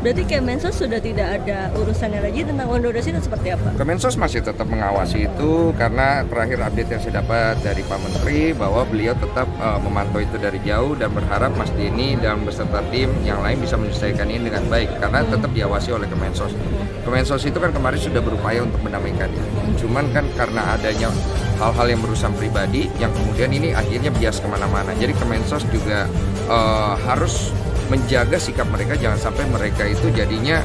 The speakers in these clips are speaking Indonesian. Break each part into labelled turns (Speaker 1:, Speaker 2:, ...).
Speaker 1: Berarti Kemensos sudah tidak ada urusannya lagi tentang ondorasi itu seperti apa?
Speaker 2: Kemensos masih tetap mengawasi itu karena terakhir update yang saya dapat dari Pak Menteri bahwa beliau tetap memantau itu dari jauh dan berharap Mas Denny dan beserta tim yang lain bisa menyelesaikan ini dengan baik karena tetap diawasi oleh Kemensos. Kemensos itu kan kemarin sudah berupaya untuk mendamaikan. Cuman kan karena adanya hal-hal yang berurusan pribadi yang kemudian ini akhirnya bias kemana-mana. Jadi Kemensos juga harus menjaga sikap mereka, jangan sampai mereka itu jadinya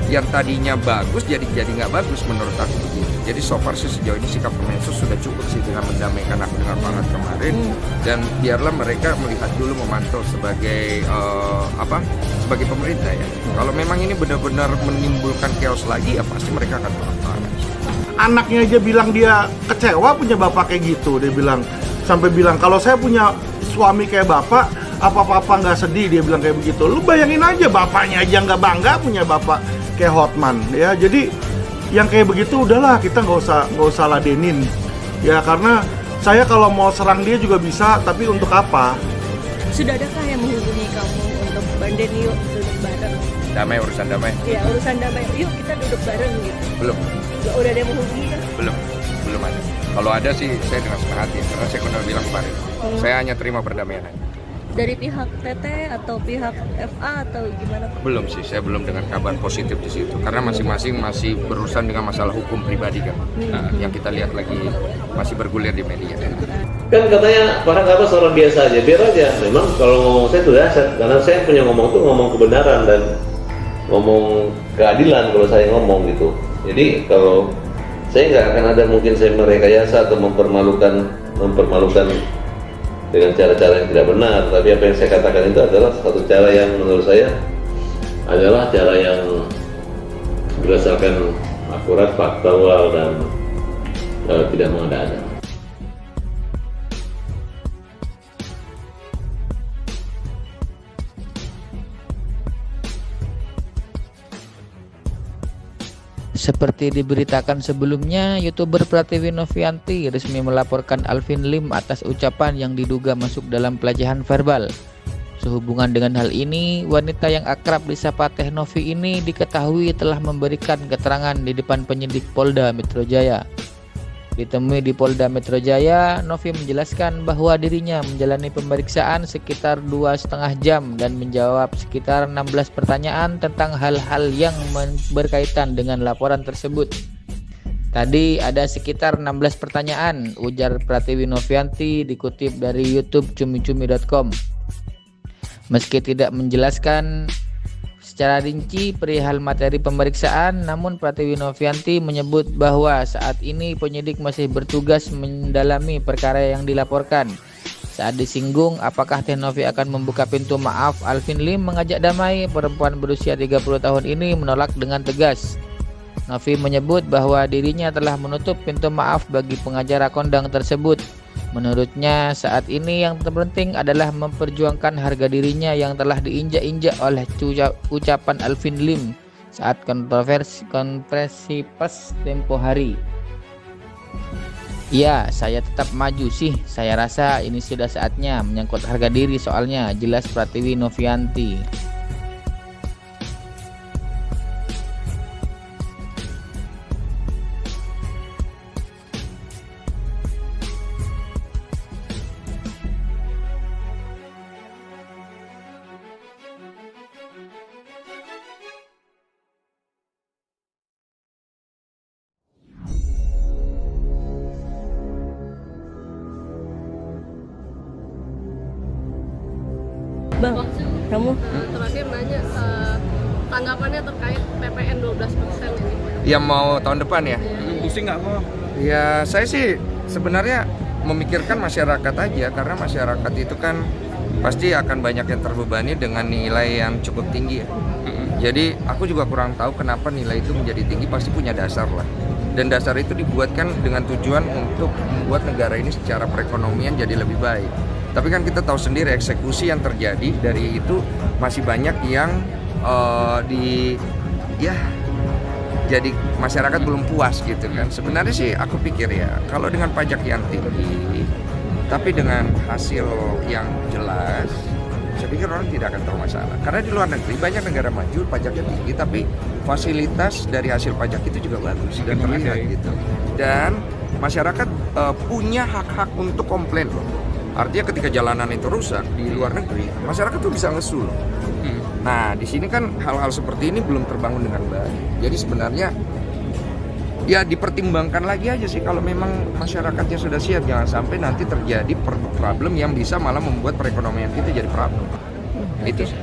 Speaker 2: yang tadinya bagus jadi nggak bagus menurut aku begitu. Jadi so far sih sejauh ini sikap Kemensos sudah cukup sih dengan mendamaikan aku dengan Pangat kemarin dan biarlah mereka melihat dulu memantau sebagai sebagai pemerintah ya. Kalau memang ini benar-benar menimbulkan chaos lagi ya pasti mereka akan melakukan.
Speaker 3: Anaknya aja bilang dia kecewa punya bapak kayak gitu. Dia bilang sampai bilang kalau saya punya suami kayak bapak apa-apa nggak sedih, dia bilang kayak begitu. Lu bayangin aja bapaknya aja nggak bangga punya bapak kayak Hotman ya. Jadi yang kayak begitu udahlah kita nggak usah ladenin ya, karena saya kalau mau serang dia juga bisa, tapi untuk apa?
Speaker 1: Sudah adakah yang menghubungi kamu untuk Bang Denny yuk duduk bareng?
Speaker 2: Damai, urusan damai.
Speaker 1: Ya urusan damai, yuk kita duduk bareng gitu.
Speaker 2: Belum
Speaker 1: Udah ada yang menghubungi kan?
Speaker 2: belum ada. Kalau ada sih saya dengan senang hati karena saya pernah bilang kemarin saya hanya terima perdamaian aja.
Speaker 1: Dari pihak TT atau pihak FA atau gimana?
Speaker 2: Belum sih, saya belum dengar kabar positif di situ karena masing-masing masih berurusan dengan masalah hukum pribadi kan. Nah, yang kita lihat lagi masih bergulir di media.
Speaker 4: Kan katanya Farhan Abbas orang biasa aja, biar aja. Memang kalau ngomong saya itu dahsyat, karena saya punya ngomong tuh ngomong kebenaran dan ngomong keadilan kalau saya ngomong gitu. Jadi kalau saya nggak akan ada mungkin saya merekayasa atau mempermalukan dengan cara-cara yang tidak benar, tapi apa yang saya katakan itu adalah satu cara yang menurut saya adalah cara yang berdasarkan akurat, faktual dan tidak mengada-ada.
Speaker 5: Seperti diberitakan sebelumnya, YouTuber Pratiwi Novianti resmi melaporkan Alvin Lim atas ucapan yang diduga masuk dalam pelecehan verbal. Sehubungan dengan hal ini, wanita yang akrab disapa Teh Novi ini diketahui telah memberikan keterangan di depan penyidik Polda Metro Jaya. Ditemui di Polda Metro Jaya, Novi menjelaskan bahwa dirinya menjalani pemeriksaan sekitar 2,5 jam dan menjawab sekitar 16 pertanyaan tentang hal-hal yang berkaitan dengan laporan tersebut. Tadi ada sekitar 16 pertanyaan, ujar Pratiwi Novianti dikutip dari YouTube cumi-cumi.com. Meski tidak menjelaskan secara rinci perihal materi pemeriksaan, namun Pratiwi Novianti menyebut bahwa saat ini penyidik masih bertugas mendalami perkara yang dilaporkan. Saat disinggung apakah Teh Novi akan membuka pintu maaf, Alvin Lim mengajak damai. Perempuan berusia 30 tahun ini menolak dengan tegas. Novi menyebut bahwa dirinya telah menutup pintu maaf bagi pengacara kondang tersebut. Menurutnya saat ini yang terpenting adalah memperjuangkan harga dirinya yang telah diinjak-injak oleh ucapan Alvin Lim saat konferensi pers tempo hari. Ya, saya tetap maju sih. Saya rasa ini sudah saatnya, menyangkut harga diri soalnya, jelas Pratiwi Novianti.
Speaker 1: Bang, kamu
Speaker 6: terakhir nanya tanggapannya terkait PPN 12% ini.
Speaker 2: Yang mau tahun depan ya?
Speaker 3: Pusing nggak kok?
Speaker 2: Ya saya sih sebenarnya memikirkan masyarakat aja karena masyarakat itu kan pasti akan banyak yang terbebani dengan nilai yang cukup tinggi ya. Jadi aku juga kurang tahu kenapa nilai itu menjadi tinggi, pasti punya dasar lah. Dan dasar itu dibuatkan dengan tujuan untuk membuat negara ini secara perekonomian jadi lebih baik. Tapi kan kita tahu sendiri eksekusi yang terjadi dari itu masih banyak yang jadi masyarakat belum puas gitu kan. Sebenarnya sih aku pikir ya kalau dengan pajak yang tinggi tapi dengan hasil yang jelas saya pikir orang tidak akan tahu masalah. Karena di luar negeri banyak negara maju pajaknya tinggi, tapi fasilitas dari hasil pajak itu juga bagus dan terlihat gitu. Dan masyarakat punya hak-hak untuk komplain loh. Artinya ketika jalanan itu rusak di luar negeri, masyarakat tuh bisa ngesul. Nah, di sini kan hal-hal seperti ini belum terbangun dengan baik. Jadi sebenarnya ya dipertimbangkan lagi aja sih, kalau memang masyarakatnya sudah siap, jangan sampai nanti terjadi problem yang bisa malah membuat perekonomian kita jadi problem. Itu sih.